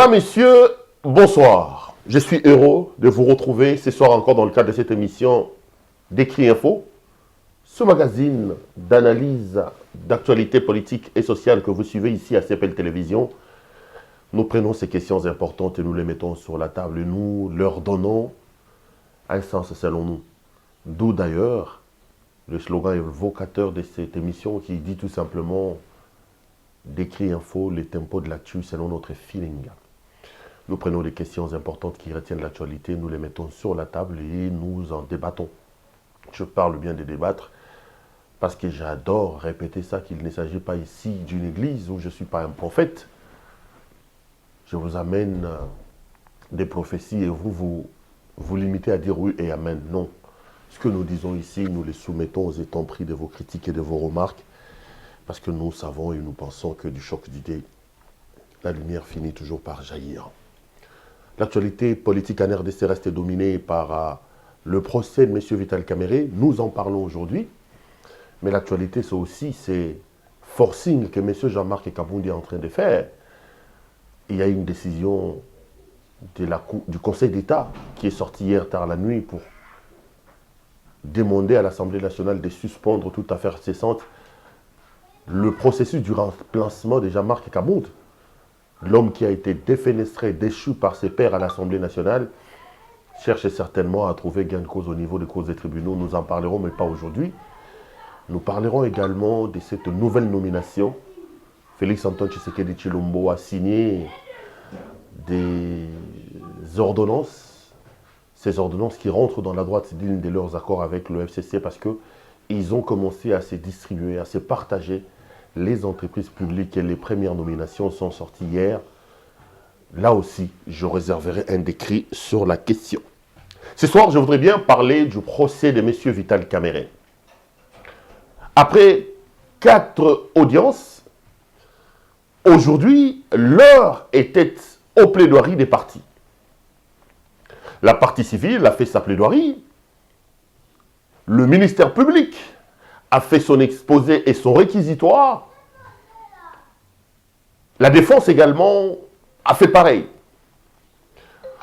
Mesdames, Messieurs, bonsoir. Je suis heureux de vous retrouver ce soir encore dans le cadre de cette émission d'Écrit Info, ce magazine d'analyse d'actualité politique et sociale que vous suivez ici à CPL Télévision. Nous prenons ces questions importantes et nous les mettons sur la table et nous leur donnons un sens selon nous. D'où d'ailleurs le slogan évocateur de cette émission qui dit tout simplement d'Écrit Info, les tempos de l'actu selon notre feeling. Nous prenons des questions importantes qui retiennent l'actualité, nous les mettons sur la table et nous en débattons. Je parle bien de débattre parce que j'adore répéter ça, qu'il ne s'agit pas ici d'une église où je ne suis pas un prophète. Je vous amène des prophéties et vous limitez à dire oui et amen. Non. Ce que nous disons ici, nous les soumettons aux étamperies de vos critiques et de vos remarques parce que nous savons et nous pensons que du choc d'idées, la lumière finit toujours par jaillir. L'actualité politique en RDC reste dominée par le procès de M. Vital Kamerhe. Nous en parlons aujourd'hui. Mais l'actualité, c'est aussi ces forcing que M. Jean-Marc Kaboundi est en train de faire. Il y a une décision du Conseil d'État qui est sortie hier tard la nuit pour demander à l'Assemblée nationale de suspendre toute affaire cessante le processus du remplacement de Jean-Marc Kaboundi. L'homme qui a été défenestré, déchu par ses pairs à l'Assemblée nationale, cherche certainement à trouver gain de cause au niveau des causes des tribunaux. Nous en parlerons, mais pas aujourd'hui. Nous parlerons également de cette nouvelle nomination. Félix Antoine Tshisekedi Tshilombo a signé des ordonnances. Ces ordonnances qui rentrent dans la droite ligne de leurs accords avec le FCC parce qu'ils ont commencé à se distribuer, à se partager les entreprises publiques et les premières nominations sont sorties hier. Là aussi, je réserverai un décret sur la question. Ce soir, je voudrais bien parler du procès de M. Vital Kamerhe. Après 4 audiences, aujourd'hui, l'heure était aux plaidoiries des parties. La partie civile a fait sa plaidoirie. Le ministère public a fait son exposé et son réquisitoire. La défense également a fait pareil.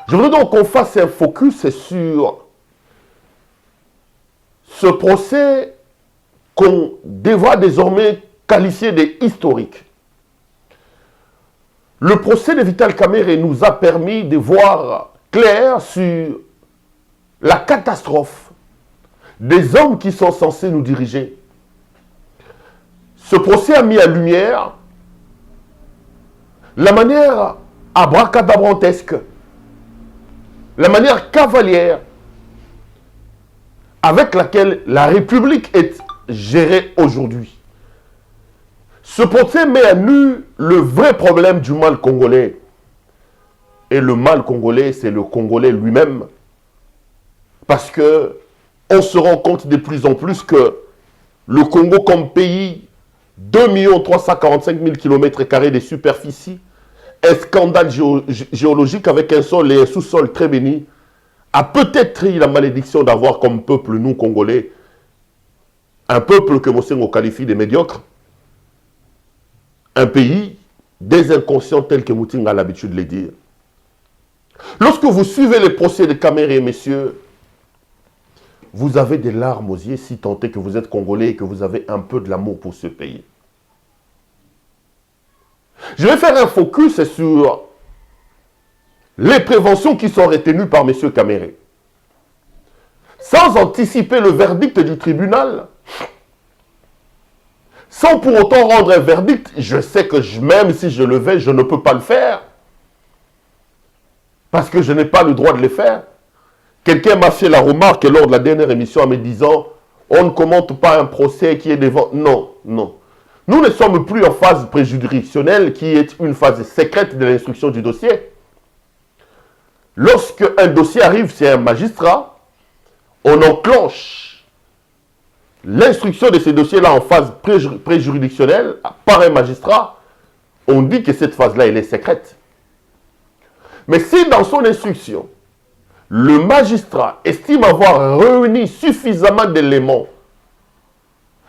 Je voudrais donc qu'on fasse un focus sur ce procès qu'on devra désormais qualifier d'historique. Le procès de Vital Kamerhe nous a permis de voir clair sur la catastrophe des hommes qui sont censés nous diriger. Ce procès a mis à lumière la manière abracadabrantesque, la manière cavalière avec laquelle la République est gérée aujourd'hui. Ce procès met à nu le vrai problème du mal congolais. Et le mal congolais, c'est le Congolais lui-même. Parce que on se rend compte de plus en plus que le Congo comme pays, 2 345 000 km² de superficie, un scandale géologique avec un sol et un sous-sol très béni, a peut-être eu la malédiction d'avoir comme peuple, nous Congolais, un peuple que Mosengo qualifie de médiocre, un pays des inconscients tels que Moutinga a l'habitude de les dire. Lorsque vous suivez les procès de Kamerhe, messieurs, vous avez des larmes aux yeux si tant est que vous êtes Congolais et que vous avez un peu de l'amour pour ce pays. Je vais faire un focus sur les préventions qui sont retenues par M. Kamerhe. Sans anticiper le verdict du tribunal, sans pour autant rendre un verdict, je sais que même si je le vais, je ne peux pas le faire. Parce que je n'ai pas le droit de le faire. Quelqu'un m'a fait la remarque lors de la dernière émission en me disant « On ne commente pas un procès qui est devant... » Non, non. Nous ne sommes plus en phase préjuridictionnelle qui est une phase secrète de l'instruction du dossier. Lorsque un dossier arrive chez un magistrat, on enclenche l'instruction de ces dossiers-là en phase préjuridictionnelle par un magistrat. On dit que cette phase-là, elle est secrète. Mais si dans son instruction, le magistrat estime avoir réuni suffisamment d'éléments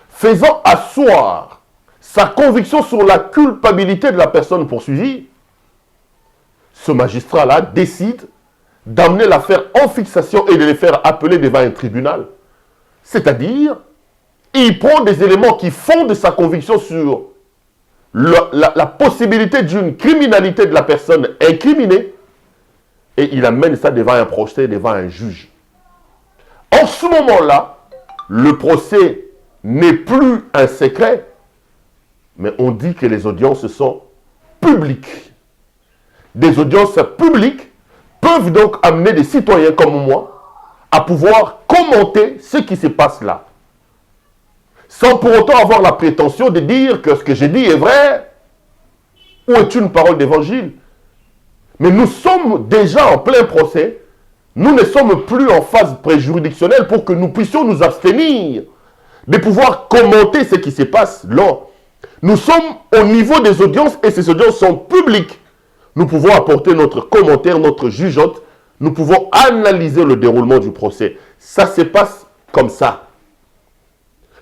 faisant asseoir sa conviction sur la culpabilité de la personne poursuivie, ce magistrat-là décide d'amener l'affaire en fixation et de les faire appeler devant un tribunal. C'est-à-dire, il prend des éléments qui fondent sa conviction sur la possibilité d'une criminalité de la personne incriminée et il amène ça devant un procès, devant un juge. En ce moment-là, le procès n'est plus un secret, mais on dit que les audiences sont publiques. Des audiences publiques peuvent donc amener des citoyens comme moi à pouvoir commenter ce qui se passe là. Sans pour autant avoir la prétention de dire que ce que j'ai dit est vrai ou est une parole d'évangile. Mais nous sommes déjà en plein procès. Nous ne sommes plus en phase préjuridictionnelle pour que nous puissions nous abstenir de pouvoir commenter ce qui se passe là. Nous sommes au niveau des audiences et ces audiences sont publiques. Nous pouvons apporter notre commentaire, notre jugeote. Nous pouvons analyser le déroulement du procès. Ça se passe comme ça.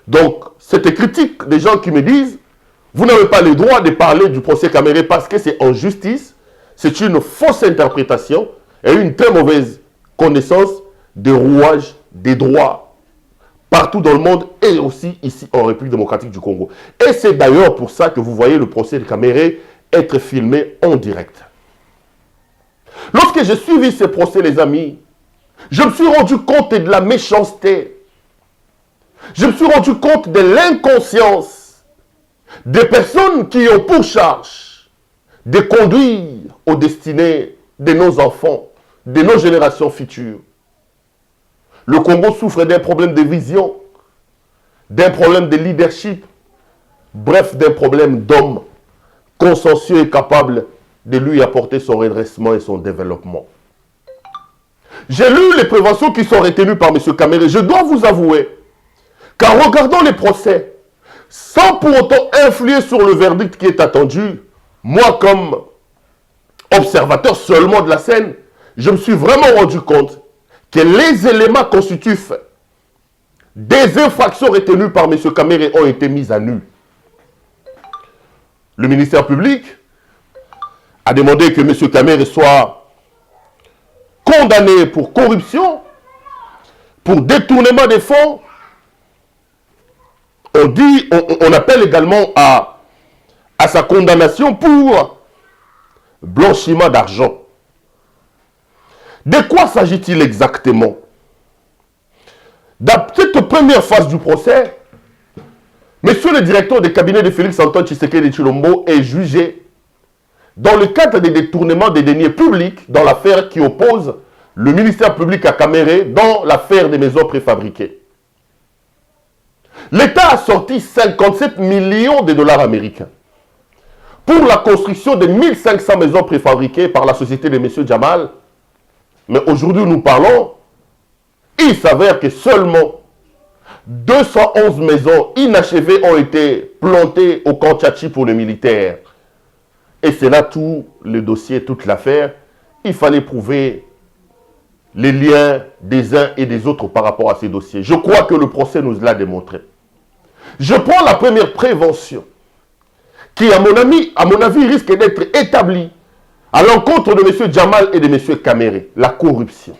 Donc, cette critique des gens qui me disent « Vous n'avez pas le droit de parler du procès Caméré parce que c'est en justice », c'est une fausse interprétation et une très mauvaise connaissance des rouages des droits partout dans le monde et aussi ici en République démocratique du Congo. Et c'est d'ailleurs pour ça que vous voyez le procès de Caméré être filmé en direct. Lorsque j'ai suivi ce procès, les amis, je me suis rendu compte de la méchanceté. Je me suis rendu compte de l'inconscience des personnes qui ont pour charge de conduire aux destinées de nos enfants, de nos générations futures. Le Congo souffre d'un problème de vision, d'un problème de leadership, bref, d'un problème d'homme consensueux et capable de lui apporter son redressement et son développement. J'ai lu les préventions qui sont retenues par M. Caméré. Je dois vous avouer qu'en regardant les procès, sans pour autant influer sur le verdict qui est attendu, moi comme observateur seulement de la scène, je me suis vraiment rendu compte que les éléments constitutifs des infractions retenues par M. Caméré ont été mis à nu. Le ministère public a demandé que M. Caméré soit condamné pour corruption, pour détournement des fonds. On appelle également à sa condamnation pour blanchiment d'argent. De quoi s'agit-il exactement? Dans cette première phase du procès, monsieur le directeur de cabinet de Félix-Antoine Tshisekedi Tshilombo est jugé dans le cadre des détournements des deniers publics dans l'affaire qui oppose le ministère public à Caméré dans l'affaire des maisons préfabriquées. L'État a sorti 57 millions de dollars américains pour la construction de 1500 maisons préfabriquées par la société de M. Jamal. Mais aujourd'hui, nous parlons, il s'avère que seulement 211 maisons inachevées ont été plantées au camp Tchatchi pour les militaires. Et c'est là tout le dossier, toute l'affaire. Il fallait prouver les liens des uns et des autres par rapport à ces dossiers. Je crois que le procès nous l'a démontré. Je prends la première prévention qui, à mon avis, risque d'être établie à l'encontre de M. Jamal et de M. Caméré, la corruption.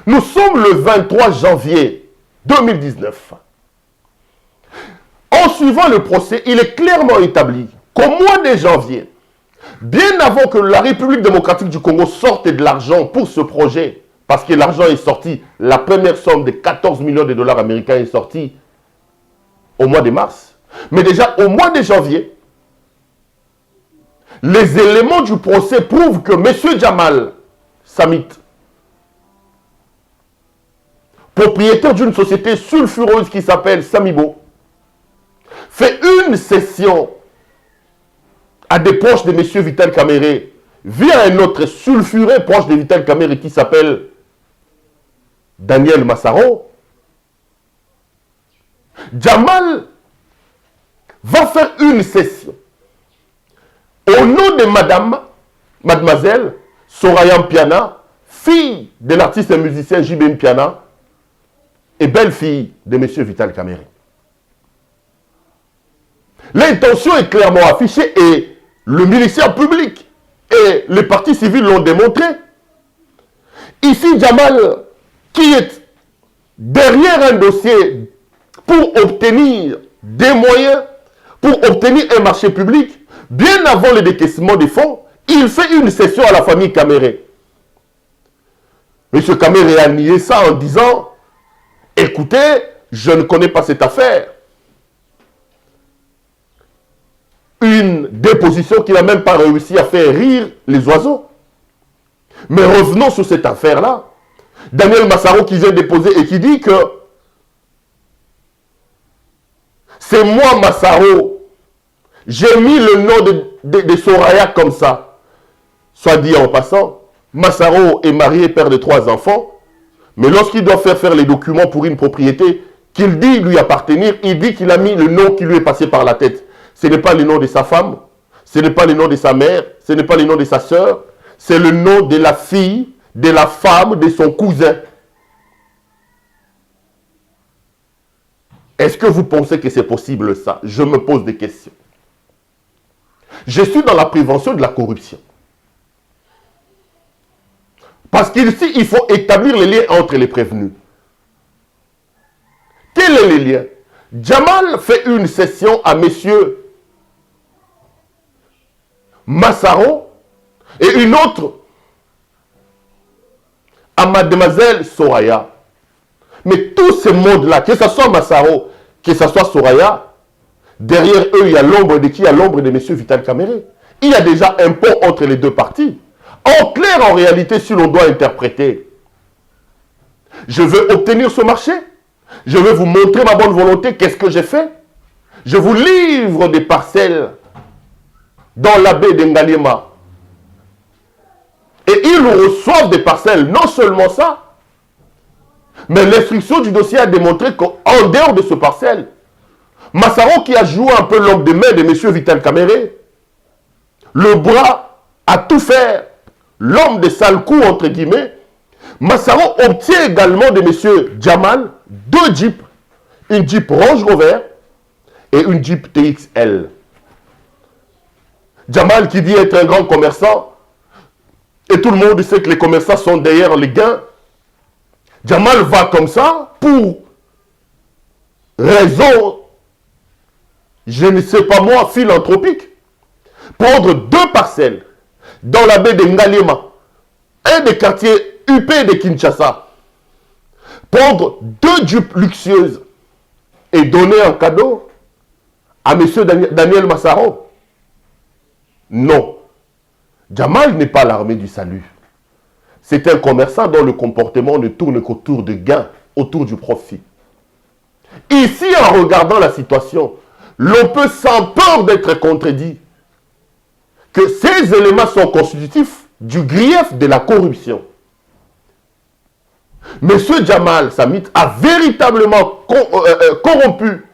Nous sommes le 23 janvier 2019. En suivant le procès, il est clairement établi qu'au mois de janvier, bien avant que la République démocratique du Congo sorte de l'argent pour ce projet, parce que l'argent est sorti, la première somme de 14 millions de dollars américains est sortie au mois de mars. Mais déjà au mois de janvier, les éléments du procès prouvent que M. Jamal Samit, propriétaire d'une société sulfureuse qui s'appelle Samibo, fait une session à des proches de M. Vital Caméré via un autre sulfuré proche de Vital Caméré qui s'appelle Daniel Massaro. Jamal va faire une session au nom de mademoiselle Soraya Mpiana, fille de l'artiste et musicien J.B. Mpiana et belle-fille de M. Vital Caméré. L'intention est clairement affichée et Le ministère public et les partis civils l'ont démontré. Ici, Jamal, qui est derrière un dossier pour obtenir des moyens, pour obtenir un marché public, bien avant le décaissement des fonds, il fait une session à la famille Caméré. M. Caméré a nié ça en disant « Écoutez, je ne connais pas cette affaire. » Une déposition qui n'a même pas réussi à faire rire les oiseaux. Mais revenons sur cette affaire-là. Daniel Massaro qui vient déposer et qui dit que c'est moi, Massaro, j'ai mis le nom de Soraya comme ça. Soit dit en passant, Massaro est marié, père de 3 enfants, mais lorsqu'il doit faire les documents pour une propriété qu'il dit lui appartenir, il dit qu'il a mis le nom qui lui est passé par la tête. Ce n'est pas le nom de sa femme, ce n'est pas le nom de sa mère, ce n'est pas le nom de sa sœur, c'est le nom de la fille, de la femme, de son cousin. Est-ce que vous pensez que c'est possible ça? Je me pose des questions. Je suis dans la prévention de la corruption. Parce qu'ici, il faut établir les liens entre les prévenus. Quels sont les liens? Jamal fait une session à messieurs Massaro et une autre à mademoiselle Soraya. Mais tous ces mondes-là, que ce soit Massaro, que ce soit Soraya, derrière eux, il y a l'ombre de qui? Il y a l'ombre de M. Vital Caméré. Il y a déjà un pont entre les deux parties. En clair, en réalité, si l'on doit interpréter, je veux obtenir ce marché, je veux vous montrer ma bonne volonté, qu'est-ce que j'ai fait? Je vous livre des parcelles dans la baie d'Engaliema. Et ils reçoivent des parcelles, non seulement ça, mais l'instruction du dossier a démontré qu'en dehors de ce parcelle, Massaro qui a joué un peu l'homme de main de M. Vital Caméré, le bras à tout faire, l'homme de sale coup entre guillemets, Massaro obtient également de M. Jamal 2 Jeeps, une Jeep Range Rover et une Jeep TXL. Jamal qui dit être un grand commerçant, et tout le monde sait que les commerçants sont derrière les gains. Jamal va comme ça pour raison, je ne sais pas moi, philanthropique, prendre 2 parcelles dans la baie de Ngaliema, un des quartiers UP de Kinshasa, prendre 2 Jeeps luxueuses et donner un cadeau à M. Daniel Massaro. Non. Jamal n'est pas l'armée du salut. C'est un commerçant dont le comportement ne tourne qu'autour de gains, autour du profit. Ici, en regardant la situation, l'on peut sans peur d'être contredit que ces éléments sont constitutifs du grief de la corruption. Monsieur Jamal Samit a véritablement corrompu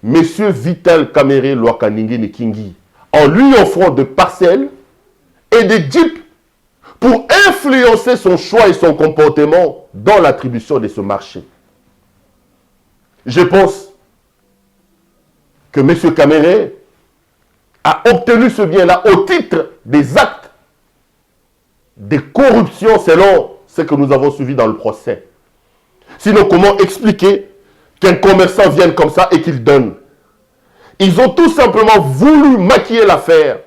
Monsieur Vital Caméré Lwakaningi Nkingi en lui offrant de parcelles et des jeeps pour influencer son choix et son comportement dans l'attribution de ce marché. Je pense que M. Caméré a obtenu ce bien-là au titre des actes de corruption selon ce que nous avons suivi dans le procès. Sinon, comment expliquer qu'un commerçant vienne comme ça et qu'il donne? Ils ont tout simplement voulu maquiller l'affaire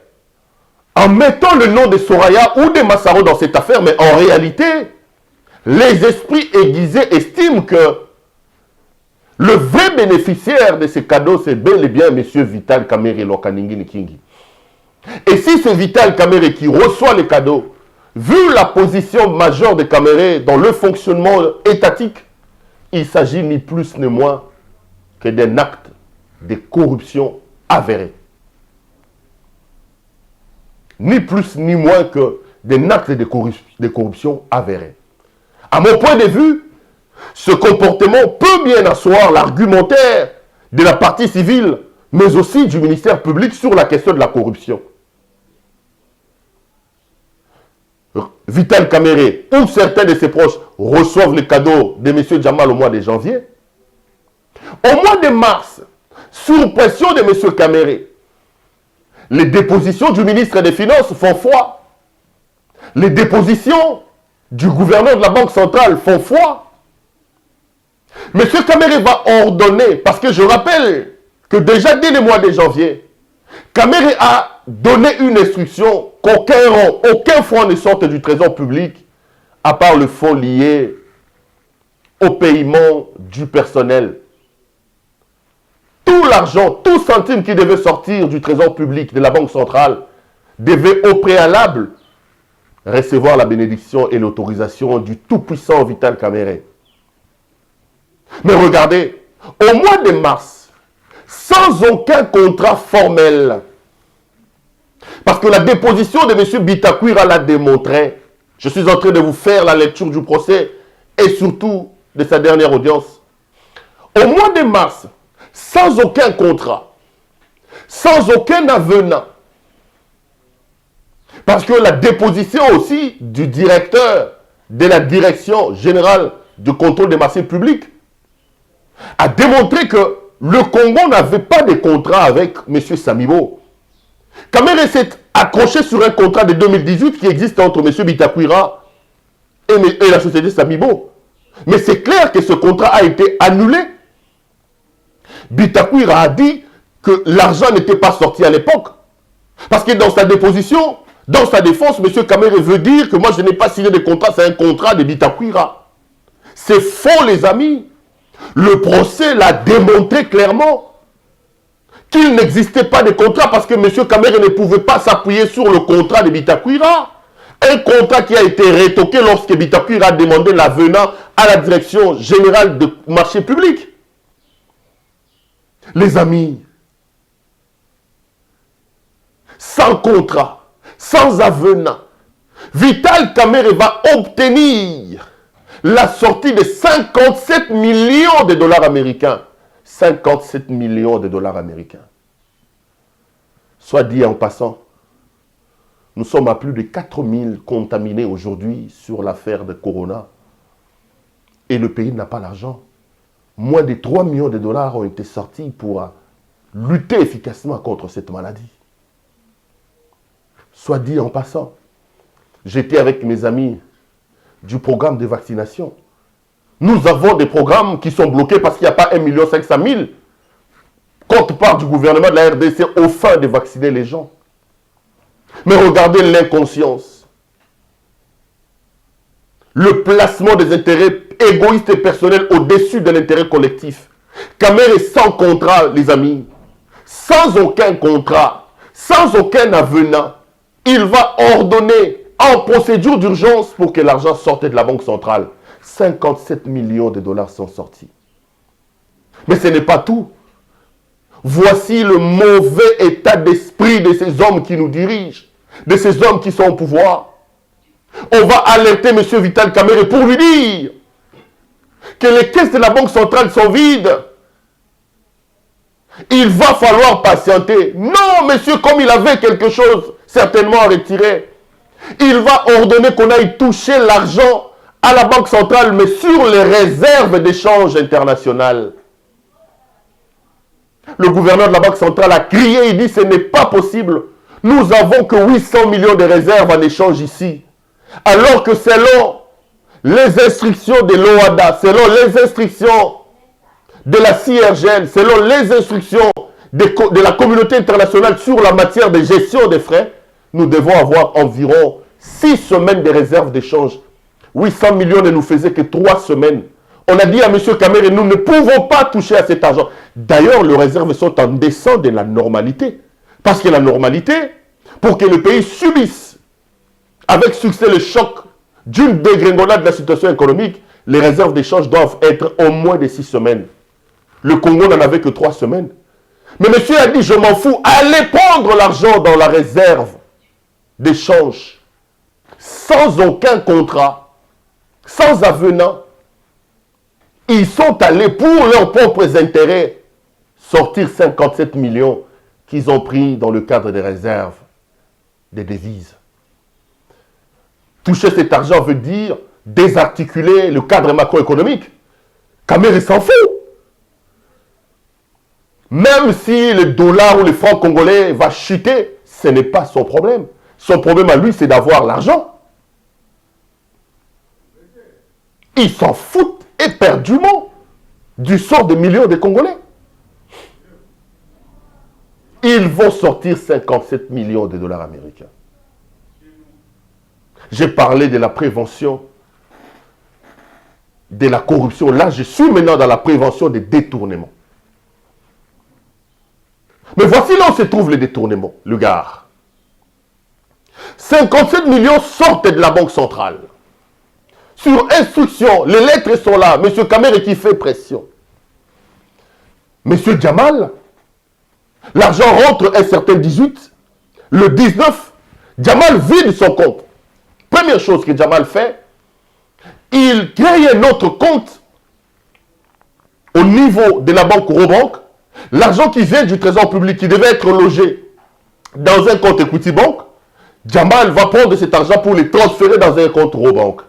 en mettant le nom de Soraya ou de Massaro dans cette affaire, mais en réalité, les esprits aiguisés estiment que le vrai bénéficiaire de ces cadeaux, c'est bel et bien M. Vital Caméré Lwakaningi Nkingi. Et si c'est Vital Caméré qui reçoit les cadeaux, vu la position majeure de Caméré dans le fonctionnement étatique, il s'agit ni plus ni moins que d'un acte de corruption avéré. Ni plus ni moins que d'un acte de corruption avéré. À mon point de vue, ce comportement peut bien asseoir l'argumentaire de la partie civile, mais aussi du ministère public sur la question de la corruption. Vital Caméré ou certains de ses proches reçoivent les cadeaux de M. Jamal au mois de janvier. Au mois de mars, sous pression de M. Caméré, Les dépositions du ministre des Finances font foi. Les dépositions du gouverneur de la Banque centrale font foi. M. Kamere va ordonner, parce que je rappelle que déjà dès le mois de janvier, Kamere a donné une instruction qu'aucun fonds ne sorte du trésor public, à part le fonds lié au paiement du personnel. Tout l'argent, tout centime qui devait sortir du trésor public de la Banque centrale devait au préalable recevoir la bénédiction et l'autorisation du tout-puissant Vital Kamere. Mais regardez, au mois de mars, sans aucun contrat formel, parce que la déposition de M. Bitakwira l'a démontré, je suis en train de vous faire la lecture du procès et surtout de sa dernière audience. Au mois de mars, sans aucun contrat, sans aucun avenant, parce que la déposition aussi du directeur de la direction générale du contrôle des marchés publics a démontré que le Congo n'avait pas de contrat avec M. Samibo. Kamere s'est accroché sur un contrat de 2018 qui existe entre M. Bitakwira et la société Samibo. Mais c'est clair que ce contrat a été annulé. Bitakwira a dit que l'argent n'était pas sorti à l'époque. Parce que dans sa déposition, dans sa défense, M. Kamere veut dire que moi je n'ai pas signé de contrat, c'est un contrat de Bitakwira. C'est faux les amis. Le procès l'a démontré clairement qu'il n'existait pas de contrat parce que M. Kamere ne pouvait pas s'appuyer sur le contrat de Bitakwira. Un contrat qui a été rétoqué lorsque Bitakwira a demandé l'avenant à la direction générale de marché public. Les amis, sans contrat, sans avenant, Vital Kamere va obtenir la sortie de 57 millions de dollars américains. 57 millions de dollars américains. Soit dit en passant, nous sommes à plus de 4000 contaminés aujourd'hui sur l'affaire de Corona. Et le pays n'a pas l'argent. Moins de 3 millions de dollars ont été sortis pour lutter efficacement contre cette maladie. Soit dit en passant, j'étais avec mes amis du programme de vaccination. Nous avons des programmes qui sont bloqués parce qu'il n'y a pas 1 500 000 quote-part du gouvernement de la RDC aux fins de vacciner les gens. Mais regardez l'inconscience. Le placement des intérêts égoïstes et personnels au-dessus de l'intérêt collectif. Kamere sans contrat, les amis. Sans aucun contrat, sans aucun avenant, il va ordonner en procédure d'urgence pour que l'argent sorte de la Banque centrale. 57 millions de dollars sont sortis. Mais ce n'est pas tout. Voici le mauvais état d'esprit de ces hommes qui nous dirigent, de ces hommes qui sont au pouvoir. On va alerter M. Vital Kamere pour lui dire que les caisses de la Banque centrale sont vides. Il va falloir patienter. Non, monsieur, comme il avait quelque chose certainement à retirer, il va ordonner qu'on aille toucher l'argent à la Banque centrale, mais sur les réserves d'échange internationales. Le gouverneur de la Banque centrale a crié, il dit ce n'est pas possible. Nous avons que 800 millions de réserves en échange ici. Alors que selon les instructions de l'OADA, selon les instructions de la CIRGL, selon les instructions de la communauté internationale sur la matière de gestion des frais, nous devons avoir environ 6 semaines de réserves d'échange. 800 millions ne nous faisaient que 3 semaines. On a dit à M. Kamere, nous ne pouvons pas toucher à cet argent. D'ailleurs, les réserves sont en dessous de la normalité. Parce que la normalité, pour que le pays subisse avec succès le choc d'une dégringolade de la situation économique, les réserves d'échange doivent être au moins de 6 semaines. Le Congo n'en avait que 3 semaines. Mais monsieur a dit, je m'en fous, allez prendre l'argent dans la réserve d'échange, sans aucun contrat, sans avenant. Ils sont allés pour leurs propres intérêts sortir 57 millions qu'ils ont pris dans le cadre des réserves des devises. Toucher cet argent veut dire désarticuler le cadre macroéconomique. Kamere s'en fout. Même si le dollar ou le franc congolais va chuter, ce n'est pas son problème. Son problème à lui, c'est d'avoir l'argent. Il s'en fout éperdument du sort des millions de Congolais. Ils vont sortir 57 millions de dollars américains. J'ai parlé de la prévention de la corruption. Là, je suis maintenant dans la prévention des détournements. Mais voici là où se trouvent les détournements, le gars. 57 millions sortent de la Banque centrale. Sur instruction, les lettres sont là. M. Kamere qui fait pression. M. Djamal, l'argent rentre un certain 18. Le 19, Djamal vide son compte. Première chose que Djamal fait, il crée un autre compte au niveau de la banque Robank. L'argent qui vient du trésor public, qui devait être logé dans un compte Equity Bank, Djamal va prendre cet argent pour le transférer dans un compte Robank.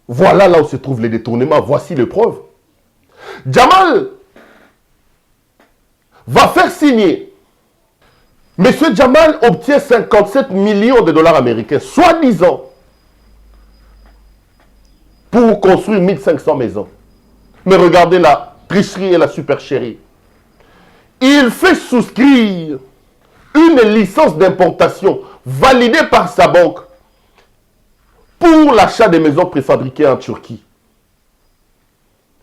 Voilà là où se trouvent les détournements. Voici les preuves. Djamal va faire signer. Monsieur Djamal obtient 57 millions de dollars américains, soi-disant, pour construire 1500 maisons. Mais regardez la tricherie et la supercherie. Il fait souscrire une licence d'importation validée par sa banque pour l'achat des maisons préfabriquées en Turquie.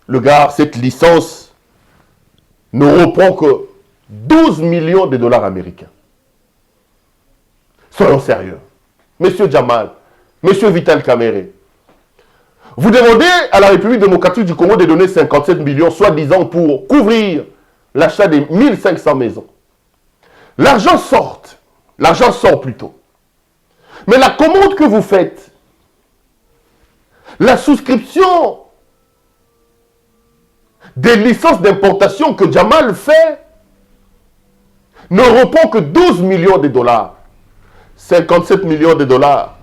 Le gars, cette licence ne reprend que 12 millions de dollars américains. Soyons sérieux. Monsieur Djamal, Monsieur Vital Kamere, vous demandez à la République démocratique du Congo de donner 57 millions, soi-disant, pour couvrir l'achat des 1500 maisons. L'argent sort plutôt. Mais la commande que vous faites, la souscription des licences d'importation que Djamal fait, ne reprend que 12 millions de dollars. 57 millions de dollars,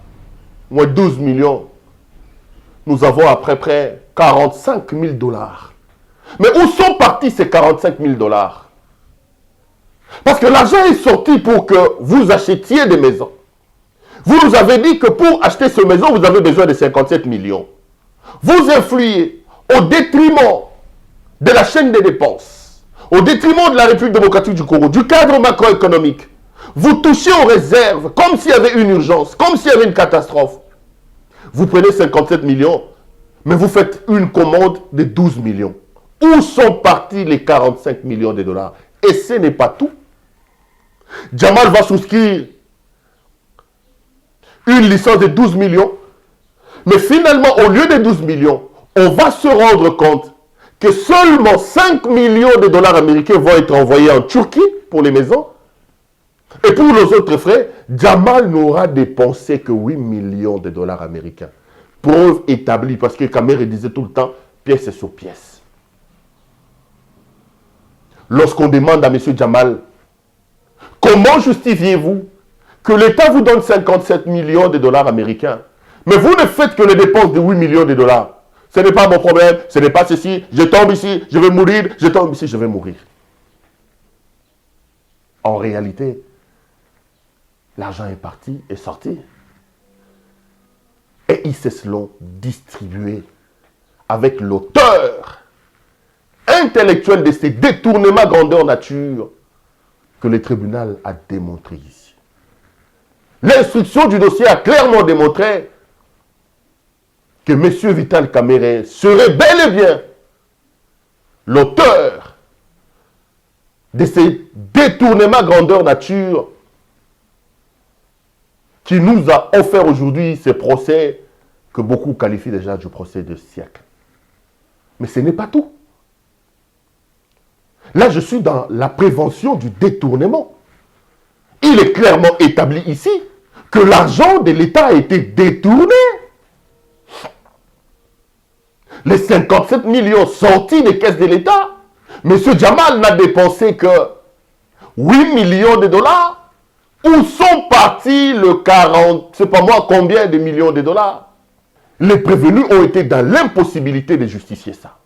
moins 12 millions. Nous avons à peu près 45 000 dollars. Mais où sont partis ces 45 000 dollars? Parce que l'argent est sorti pour que vous achetiez des maisons. Vous nous avez dit que pour acheter ces maisons, vous avez besoin de 57 millions. Vous influez au détriment de la chaîne des dépenses, au détriment de la République démocratique du Congo, du cadre macroéconomique. Vous touchez aux réserves comme s'il y avait une urgence, comme s'il y avait une catastrophe. Vous prenez 57 millions, mais vous faites une commande de 12 millions. Où sont partis les 45 millions de dollars? Et ce n'est pas tout. Djamal va souscrire une licence de 12 millions, mais finalement, au lieu de 12 millions, on va se rendre compte que seulement 5 millions de dollars américains vont être envoyés en Turquie pour les maisons. Et pour nos autres frais, Djamal n'aura dépensé que 8 millions de dollars américains. Preuve établie, parce que Kamere disait tout le temps, pièce sur pièce. Lorsqu'on demande à M. Djamal, comment justifiez-vous que l'État vous donne 57 millions de dollars américains, mais vous ne faites que les dépenses de 8 millions de dollars? Ce n'est pas mon problème, ce n'est pas ceci, je tombe ici, je vais mourir, je tombe ici, je vais mourir. En réalité, l'argent est parti et sorti. Et ils se l'ont distribué avec l'auteur intellectuel de ces détournements grandeur nature que le tribunal a démontré ici. L'instruction du dossier a clairement démontré que M. Vital Kamere serait bel et bien l'auteur de ces détournements grandeur nature qui nous a offert aujourd'hui ce procès que beaucoup qualifient déjà du procès de siècle. Mais ce n'est pas tout. Là, je suis dans la prévention du détournement. Il est clairement établi ici que l'argent de l'État a été détourné. Les 57 millions sortis des caisses de l'État, M. Djamal n'a dépensé que 8 millions de dollars. Où sont partis le 40, c'est pas moi combien de millions de dollars? Les prévenus ont été dans l'impossibilité de justifier ça.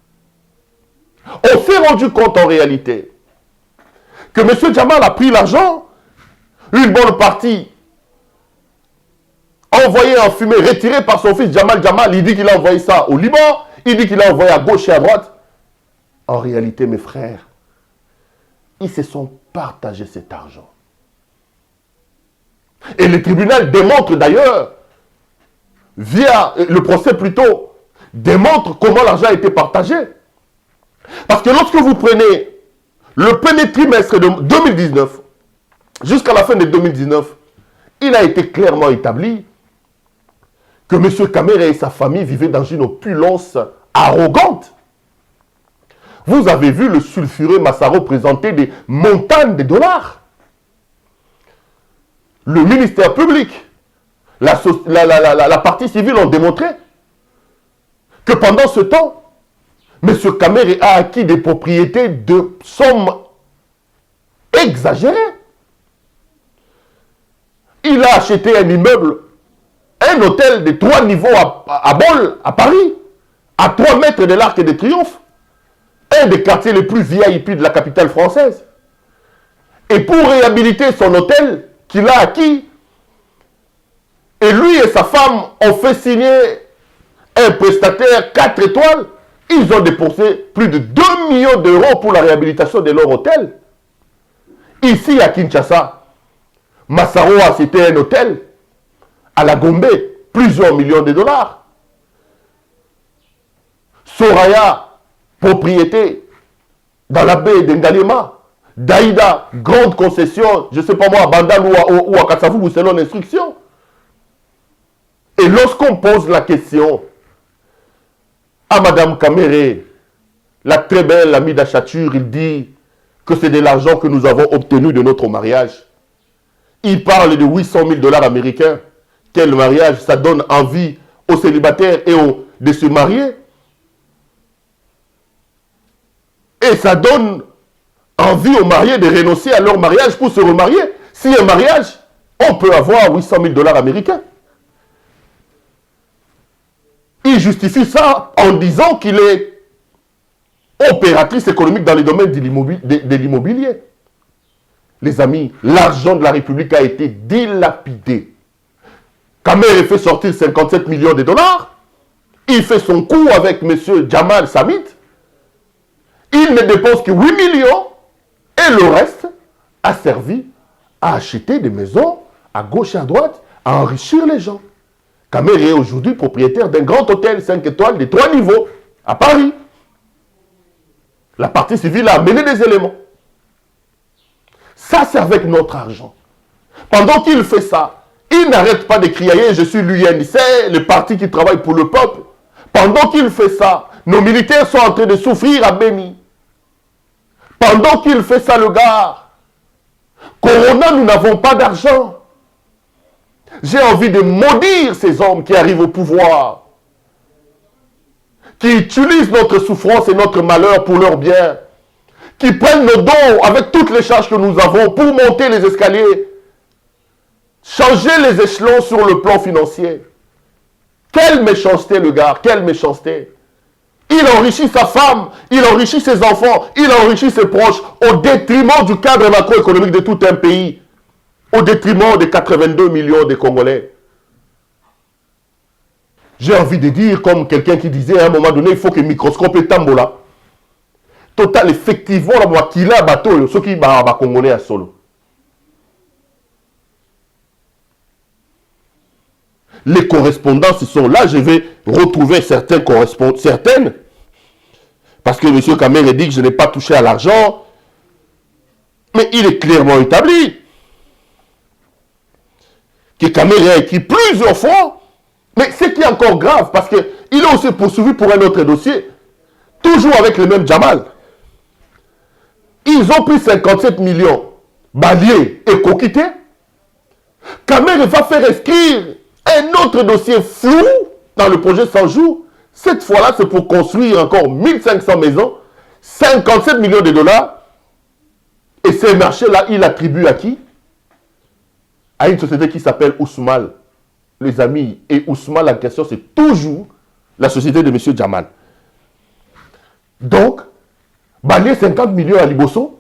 On s'est rendu compte en réalité que M. Jamal a pris l'argent, une bonne partie envoyé en fumée, retiré par son fils Jamal Jamal. Il dit qu'il a envoyé ça au Liban, il dit qu'il a envoyé à gauche et à droite. En réalité, mes frères, ils se sont partagés cet argent. Et le tribunal démontre d'ailleurs, via le procès plutôt, démontre comment l'argent a été partagé. Parce que lorsque vous prenez le premier trimestre de 2019, jusqu'à la fin de 2019, il a été clairement établi que M. Kamere et sa famille vivaient dans une opulence arrogante. Vous avez vu le sulfureux Massaro présenter des montagnes de dollars. Le ministère public, la partie civile ont démontré que pendant ce temps, M. Kamere a acquis des propriétés de sommes exagérées. Il a acheté un immeuble, un hôtel de 3 niveaux à Bol, à Paris, à 3 mètres de l'Arc de Triomphe, un des quartiers les plus VIP de la capitale française. Et pour réhabiliter son hôtel qu'il a acquis, et lui et sa femme ont fait signer un prestataire 4 étoiles, ils ont dépensé plus de 2 millions d'euros pour la réhabilitation de leur hôtel. Ici à Kinshasa, Massaro a cité un hôtel à la Gombe, plusieurs millions de dollars. Soraya, propriété dans la baie d'Ngalema. Daïda, grande concession, je ne sais pas moi, à Bandal ou à Kassavou, selon l'instruction. Et lorsqu'on pose la question à Mme Kamere, la très belle amie d'Achature, il dit que c'est de l'argent que nous avons obtenu de notre mariage. Il parle de 800 000 dollars américains. Quel mariage, ça donne envie aux célibataires et de se marier. Et ça donne envie aux mariés de renoncer à leur mariage pour se remarier. Si un mariage, on peut avoir 800 000 dollars américains. Il justifie ça en disant qu'il est opératrice économique dans le domaine de l'immobilier. Les amis, l'argent de la République a été dilapidé. Kamere fait sortir 57 millions de dollars. Il fait son coup avec M. Jamal Samit. Il ne dépense que 8 millions. Et le reste a servi à acheter des maisons à gauche et à droite, à enrichir les gens. Kamere est aujourd'hui propriétaire d'un grand hôtel 5 étoiles de 3 niveaux à Paris. La partie civile a amené des éléments. Ça, c'est avec notre argent. Pendant qu'il fait ça, il n'arrête pas de crier « Je suis l'UNIC, le parti qui travaille pour le peuple ». Pendant qu'il fait ça, nos militaires sont en train de souffrir à Béni. Pendant qu'il fait ça, le gars, Corona, nous n'avons pas d'argent. J'ai envie de maudire ces hommes qui arrivent au pouvoir, qui utilisent notre souffrance et notre malheur pour leur bien, qui prennent nos dons avec toutes les charges que nous avons pour monter les escaliers, changer les échelons sur le plan financier. Quelle méchanceté, le gars, quelle méchanceté. Il enrichit sa femme, il enrichit ses enfants, il enrichit ses proches au détriment du cadre macroéconomique de tout un pays, au détriment des 82 millions de Congolais. J'ai envie de dire, comme quelqu'un qui disait à un moment donné, il faut que le microscope est tambola. Total, effectivement, la moitié bateau, ce qui va Congolais à solo. Les correspondances sont là, je vais retrouver certaines, parce que M. Kamere dit que je n'ai pas touché à l'argent, mais il est clairement établi que Kamere a écrit plusieurs fois, mais ce qui est encore grave, parce qu'il est aussi poursuivi pour un autre dossier, toujours avec le même Jamal. Ils ont pris 57 millions, balayés et coquittés. Kamere va faire inscrire un autre dossier flou dans le projet 100 jours. Cette fois-là, c'est pour construire encore 1500 maisons, 57 millions de dollars. Et ces marchés-là, il attribue à qui? À une société qui s'appelle Ousmal. Les amis, et Ousmal, la question, c'est toujours la société de M. Jamal. Donc, Balier 50 millions à Liboso.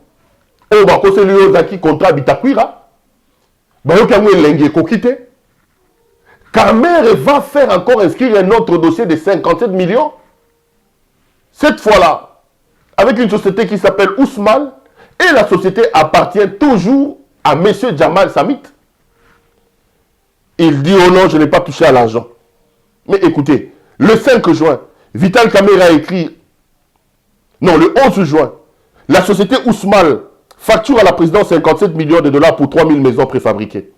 On va causer lui Zaki contrat Bitakwira. Bayoka Mouelenge Kokite. Kamer va faire encore inscrire un autre dossier de 57 millions. Cette fois-là, avec une société qui s'appelle Ousmane. Et la société appartient toujours à M. Jamal Samit. Il dit, oh non, je n'ai pas touché à l'argent. Mais écoutez, le 5 juin, Vital Kamerhe a écrit, non, le 11 juin, la société Ousmane facture à la présidence 57 millions de dollars pour 3000 maisons préfabriquées.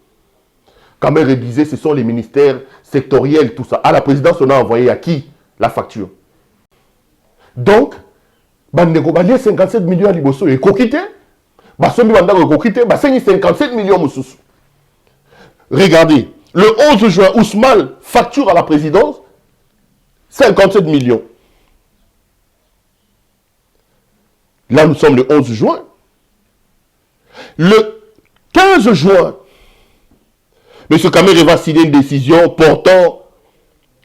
Kamerhe disait, ce sont les ministères sectoriels, tout ça. À la présidence, on a envoyé à qui la facture? Donc, Bandego Balier 57 millions à Liboso et Kokite, Basomi Bandego Kokite, Baseni 57 millions Moussous. Regardez, le 11 juin, Ousmane facture à la présidence 57 millions. Là, nous sommes le 11 juin. Le 15 juin, M. Kamerhe va signer une décision portant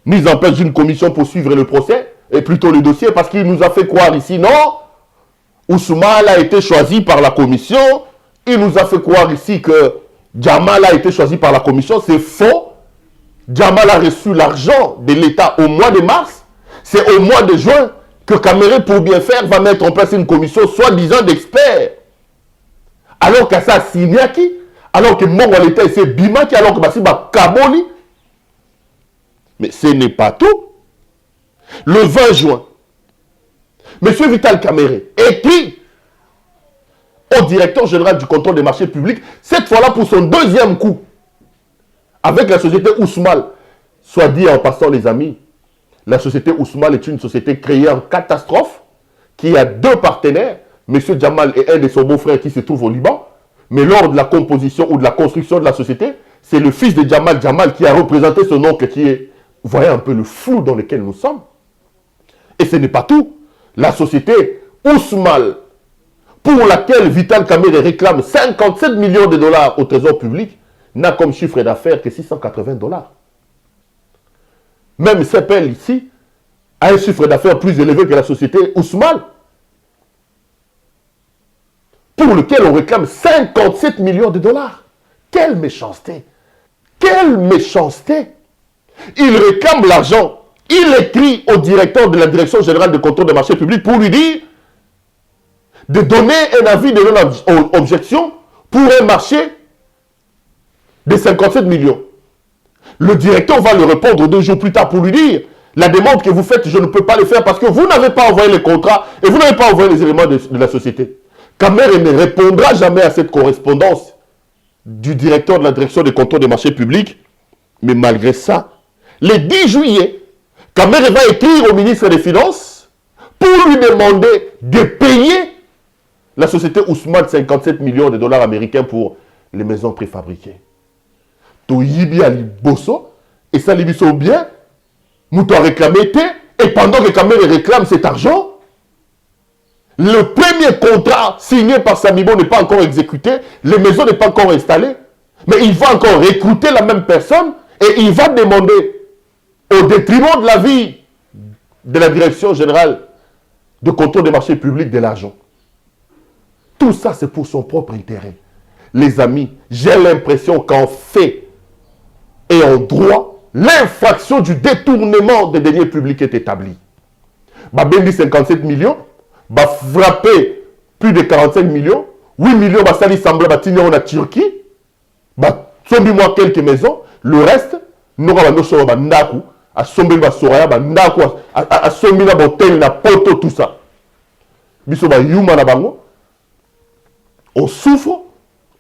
mise en place d'une commission pour suivre le procès, et plutôt le dossier, parce qu'il nous a fait croire ici, non, Ousmane a été choisi par la commission, il nous a fait croire ici que Jamal a été choisi par la commission, c'est faux. Jamal a reçu l'argent de l'État au mois de mars, c'est au mois de juin que Kamerhe, pour bien faire, va mettre en place une commission soi-disant d'experts. Alors qu'à ça, Siniaki, alors que Mongo l'État, c'est Bimaki, alors que Basiba Kaboli. Mais ce n'est pas tout. Le 20 juin, M. Vital Kamerhe écrit au directeur général du contrôle des marchés publics, cette fois-là pour son deuxième coup, avec la société Ousmane. Soit dit en passant, les amis, la société Ousmane est une société créée en catastrophe, qui a deux partenaires, M. Jamal et un de son beau-frère qui se trouve au Liban. Mais lors de la composition ou de la construction de la société, c'est le fils de Jamal, Jamal, qui a représenté son oncle, qui est, vous voyez un peu le flou dans lequel nous sommes. Et ce n'est pas tout. La société Ousmane, pour laquelle Vital Kamerhe réclame 57 millions de dollars au trésor public, n'a comme chiffre d'affaires que 680 dollars. Même CEPEL ici a un chiffre d'affaires plus élevé que la société Ousmane, pour lequel on réclame 57 millions de dollars. Quelle méchanceté! Quelle méchanceté! Il réclame l'argent. Il écrit au directeur de la Direction générale de contrôle des marchés publics pour lui dire de donner un avis de non-objection pour un marché de 57 millions. Le directeur va lui répondre 2 jours plus tard pour lui dire la demande que vous faites, je ne peux pas le faire parce que vous n'avez pas envoyé les contrats et vous n'avez pas envoyé les éléments de la société. Kamerhe ne répondra jamais à cette correspondance du directeur de la Direction de contrôle des marchés publics. Mais malgré ça, le 10 juillet, Kamerhe va écrire au ministre des Finances pour lui demander de payer la société Ousmane 57 millions de dollars américains pour les maisons préfabriquées. Toyibi Ali Bosso, et ça lui sont bien, nous t'en réclamé, et pendant que Kamerhe réclame cet argent, le premier contrat signé par Samibo n'est pas encore exécuté, les maisons n'est pas encore installées, mais il va encore recruter la même personne et il va demander, au détriment de la vie de la Direction générale de contrôle des marchés publics, de l'argent. Tout ça, c'est pour son propre intérêt. Les amis, j'ai l'impression qu'en fait et en droit, l'infraction du détournement des deniers publics est établie. Babendi 57 millions, va frapper plus de 45 millions, 8 millions va salir sembler bâtir en Turquie, va sommer moi quelques maisons, le reste, nous avons nos bandaku, à sommer va soraya bandaku, à sommer na botel na poto tout ça. Biso ba yuma na bango. On souffre,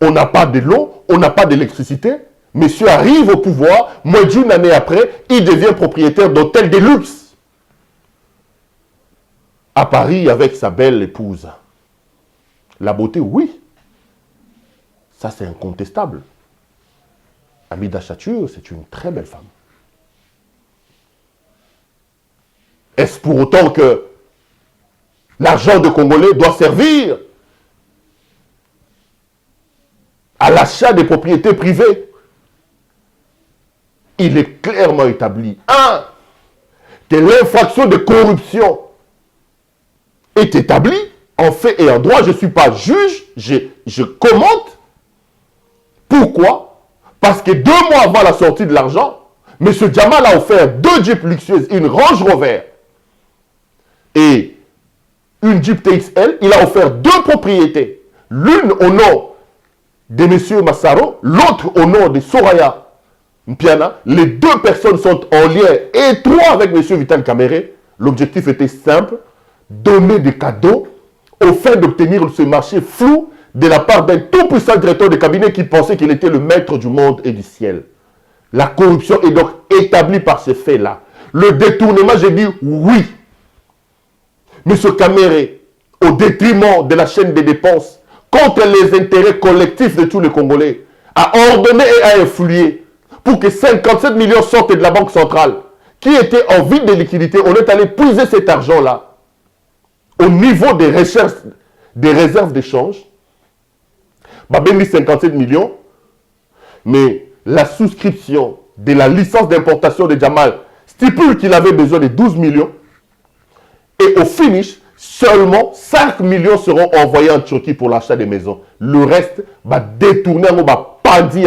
on n'a pas de l'eau, on n'a pas d'électricité. Monsieur arrive au pouvoir, moins d'une année après, il devient propriétaire d'hôtels de luxe. À Paris avec sa belle épouse. La beauté, oui. Ça, c'est incontestable. Amida Chatur, c'est une très belle femme. Est-ce pour autant que l'argent de Congolais doit servir à l'achat des propriétés privées? Il est clairement établi, que l'infraction de corruption est établie en fait et en droit, je ne suis pas juge, je commente. Pourquoi? Parce que 2 mois avant la sortie de l'argent, M. Jamal a offert 2 Jeeps luxueuses, une Range Rover et une Jeep TXL. Il a offert 2 propriétés. L'une au nom de M. Massaro, l'autre au nom de Soraya Mpiana. Les 2 personnes sont en lien étroit avec M. Vital Kamerhe. L'objectif était simple, donner des cadeaux au fin d'obtenir ce marché flou de la part d'un tout-puissant directeur de cabinet qui pensait qu'il était le maître du monde et du ciel. La corruption est donc établie par ces faits-là. Le détournement, j'ai dit oui. M. Kamerhe, au détriment de la chaîne des dépenses, contre les intérêts collectifs de tous les Congolais, a ordonné et a influé pour que 57 millions sortent de la Banque centrale, qui était en vide de liquidité. On est allé puiser cet argent-là au niveau des recherches, des réserves d'échange. Babendi 57 millions, mais la souscription de la licence d'importation de Jamal stipule qu'il avait besoin de 12 millions. Et au finish, seulement 5 millions seront envoyés en Turquie pour l'achat des maisons. Le reste va détourner, va pandi.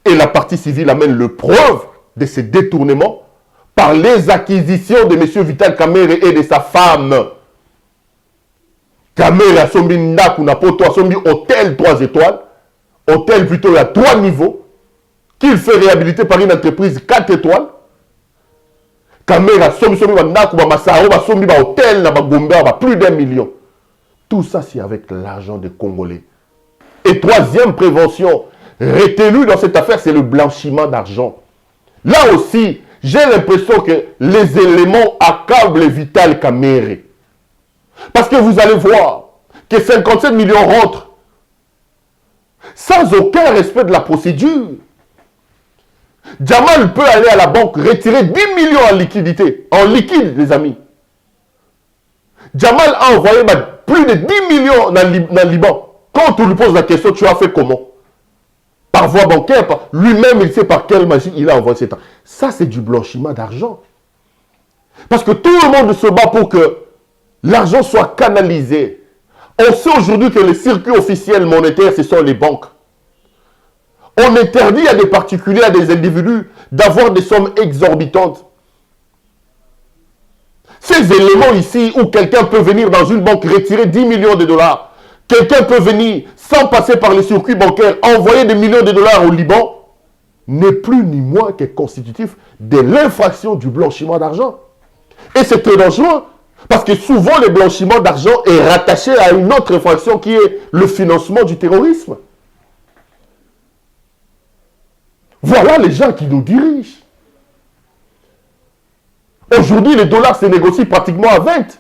Et la partie civile amène le preuve de ces détournements par les acquisitions de M. Vital Kamerhe et de sa femme. Kamerhe a sombi Ndaku Napoto, a sombi hôtel 3 étoiles, hôtel plutôt à 3 niveaux, qu'il fait réhabiliter par une entreprise 4 étoiles. Kamerhe a sombi Ndaku Massaro, a sombi hôtel na Gombe, plus d'1 million. Tout ça, c'est avec l'argent des Congolais. Et 3e prévention retenue dans cette affaire, c'est le blanchiment d'argent. Là aussi, j'ai l'impression que les éléments accablent Vital Kamerhe. Parce que vous allez voir que 57 millions rentrent sans aucun respect de la procédure. Jamal peut aller à la banque retirer 10 millions en liquidité, en liquide, les amis. Jamal a envoyé plus de 10 millions dans le Liban. Quand on lui pose la question, tu as fait comment? Par voie bancaire, lui-même, il sait par quelle magie il a envoyé cet argent. Ça, c'est du blanchiment d'argent. Parce que tout le monde se bat pour que l'argent soit canalisé. On sait aujourd'hui que les circuits officiels monétaires, ce sont les banques. On interdit à des particuliers, à des individus, d'avoir des sommes exorbitantes. Ces éléments ici, où quelqu'un peut venir dans une banque retirer 10 millions de dollars, quelqu'un peut venir, sans passer par les circuits bancaires, envoyer des millions de dollars au Liban, n'est plus ni moins que constitutif de l'infraction du blanchiment d'argent. Et c'est très dangereux. Parce que souvent, le blanchiment d'argent est rattaché à une autre infraction qui est le financement du terrorisme. Voilà les gens qui nous dirigent. Aujourd'hui, le dollar se négocie pratiquement à 20.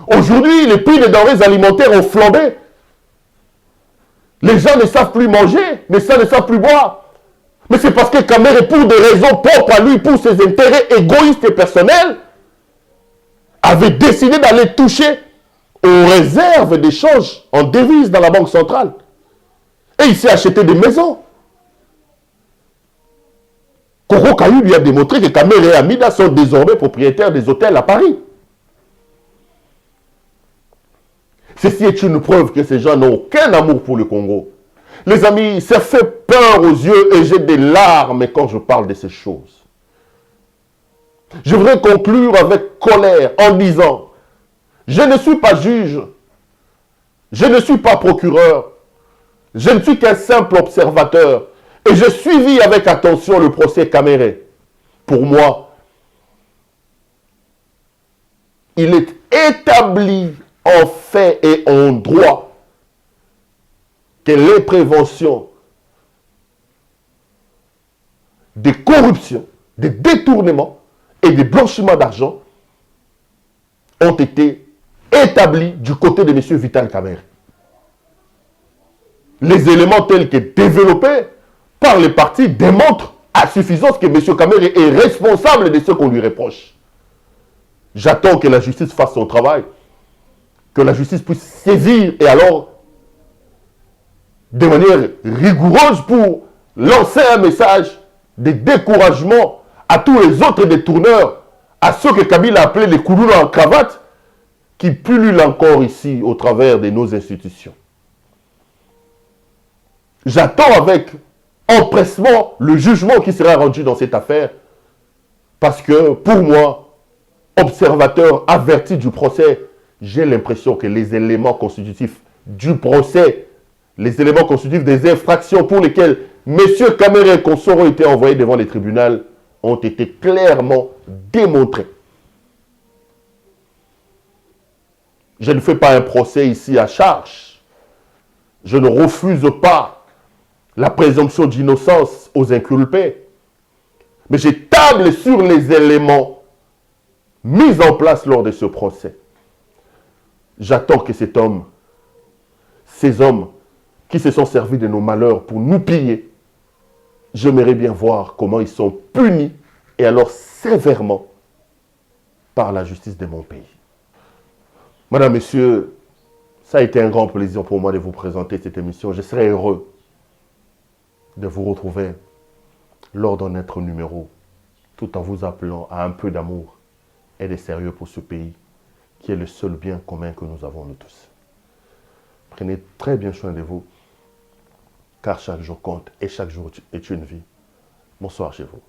Aujourd'hui, les prix des denrées alimentaires ont flambé. Les gens ne savent plus manger, ne savent plus boire. Mais c'est parce que Kamerhe, pour des raisons propres à lui, pour ses intérêts égoïstes et personnels, avait décidé d'aller toucher aux réserves d'échange en devises dans la banque centrale. Et il s'est acheté des maisons. Koro Kayou lui a démontré que Kamerhe et Amida sont désormais propriétaires des hôtels à Paris. Ceci est une preuve que ces gens n'ont aucun amour pour le Congo. Les amis, ça fait peur aux yeux et j'ai des larmes quand je parle de ces choses. Je voudrais conclure avec colère en disant, je ne suis pas juge, je ne suis pas procureur, je ne suis qu'un simple observateur et je suivis avec attention le procès Kamerhe. Pour moi, il est établi en fait et en droit que les préventions des corruptions, des détournements et des blanchiments d'argent ont été établis du côté de M. Vital Kamerhe. Les éléments tels que développés par les partis démontrent à suffisance que M. Kamerhe est responsable de ce qu'on lui reproche. J'attends que la justice fasse son travail, que la justice puisse saisir et alors, de manière rigoureuse, pour lancer un message de découragement à tous les autres détourneurs, à ceux que Kabila appelait les koulouna en cravate, qui pullulent encore ici au travers de nos institutions. J'attends avec empressement le jugement qui sera rendu dans cette affaire parce que pour moi, observateur averti du procès, j'ai l'impression que les éléments constitutifs du procès, les éléments constitutifs des infractions pour lesquelles M. Kamere et consorts ont été envoyés devant les tribunaux ont été clairement démontrés. Je ne fais pas un procès ici à charge. Je ne refuse pas la présomption d'innocence aux inculpés. Mais j'ai table sur les éléments mis en place lors de ce procès. J'attends que cet homme, ces hommes qui se sont servis de nos malheurs pour nous piller, j'aimerais bien voir comment ils sont punis et alors sévèrement par la justice de mon pays. Madame, Messieurs, ça a été un grand plaisir pour moi de vous présenter cette émission. Je serai heureux de vous retrouver lors d'un autre numéro, tout en vous appelant à un peu d'amour et de sérieux pour ce pays, qui est le seul bien commun que nous avons nous tous. Prenez très bien soin de vous, car chaque jour compte et chaque jour est une vie. Bonsoir chez vous.